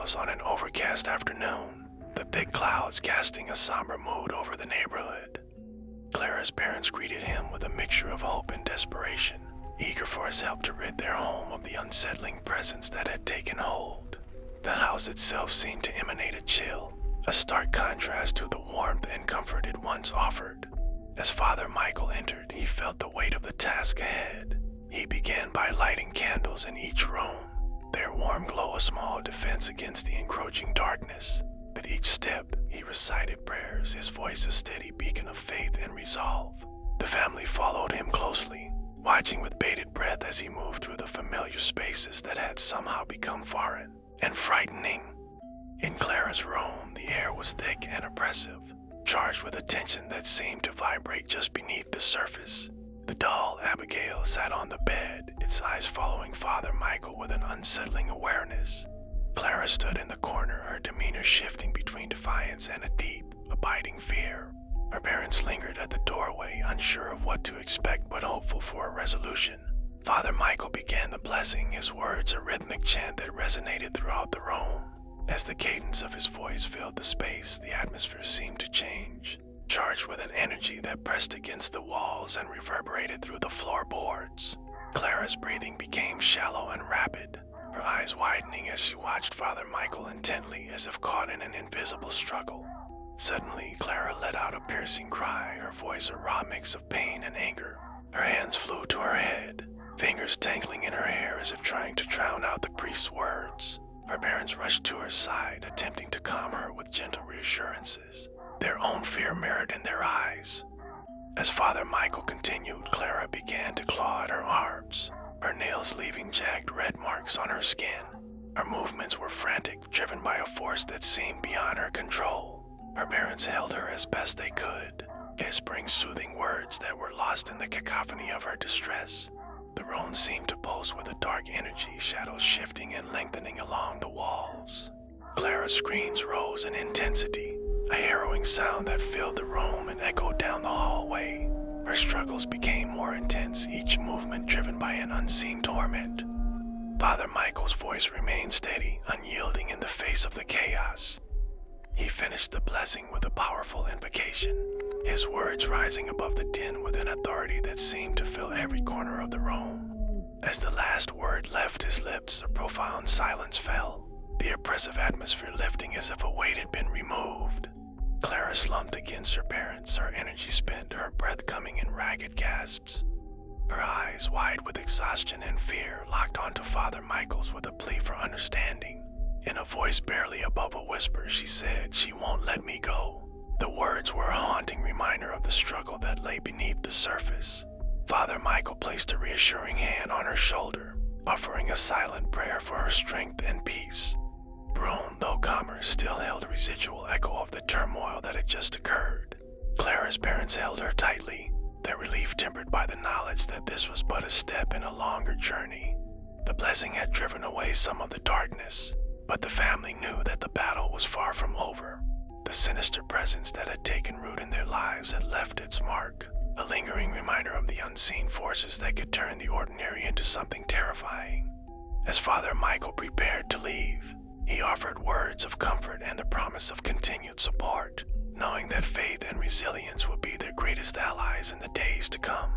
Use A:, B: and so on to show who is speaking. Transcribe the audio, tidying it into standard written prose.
A: house on an overcast afternoon, the thick clouds casting a somber mood over the neighborhood. Clara's parents greeted him with a mixture of hope and desperation, eager for his help to rid their home of the unsettling presence that had taken hold. The house itself seemed to emanate a chill, a stark contrast to the warmth and comfort it once offered. As Father Michael entered, he felt the weight of the task ahead. He began by lighting candles in each room, their warm glow a small defense against the encroaching darkness. With each step, he recited prayers, his voice a steady beacon of faith and resolve. The family followed him closely, watching with bated breath as he moved through the familiar spaces that had somehow become foreign and frightening. In Clara's room, the air was thick and oppressive, charged with a tension that seemed to vibrate just beneath the surface. The doll, Abigail, sat on the bed, its eyes following Father Michael with an unsettling awareness. Clara stood in the corner, her demeanor shifting between defiance and a deep, abiding fear. Her parents lingered at the doorway, unsure of what to expect but hopeful for a resolution. Father Michael began the blessing, his words a rhythmic chant that resonated throughout the room. As the cadence of his voice filled the space, the atmosphere seemed to change, charged with an energy that pressed against the walls and reverberated through the floorboards. Clara's breathing became shallow and rapid, her eyes widening as she watched Father Michael intently as if caught in an invisible struggle. Suddenly, Clara let out a piercing cry, her voice a raw mix of pain and anger. Her hands flew to her head, fingers tangling in her hair as if trying to drown out the priest's words. Her parents rushed to her side, attempting to calm her with gentle reassurances, their own fear mirrored in their eyes. As Father Michael continued, Clara began to claw at her arms, her nails leaving jagged red marks on her skin. Her movements were frantic, driven by a force that seemed beyond her control. Her parents held her as best they could, whispering soothing words that were lost in the cacophony of her distress. The room seemed to pulse with a dark energy, shadows shifting and lengthening along the walls. Clara's screams rose in intensity, a harrowing sound that filled the room and echoed down the hallway. Her struggles became more intense, each movement driven by an unseen torment. Father Michael's voice remained steady, unyielding in the face of the chaos. He finished the blessing with a powerful invocation, his words rising above the din with an authority that seemed to fill every corner of the room. As the last word left his lips, a profound silence fell, the oppressive atmosphere lifting as if a weight had been removed. Clara slumped against her parents, her energy spent, her breath coming in ragged gasps. Her eyes, wide with exhaustion and fear, locked onto Father Michael's with a plea for understanding. In a voice barely above a whisper, she said, "She won't let me go." The words were a haunting reminder of the struggle that lay beneath the surface. Father Michael placed a reassuring hand on her shoulder, offering a silent prayer for her strength and peace. The room, though calmer, still held a residual echo of the turmoil that had just occurred. Clara's parents held her tightly, their relief tempered by the knowledge that this was but a step in a longer journey. The blessing had driven away some of the darkness, but the family knew that the battle was far from over. The sinister presence that had taken root in their lives had left its mark, a lingering reminder of the unseen forces that could turn the ordinary into something terrifying. As Father Michael prepared to leave, he offered words of comfort and the promise of continued support, knowing that faith and resilience would be their greatest allies in the days to come.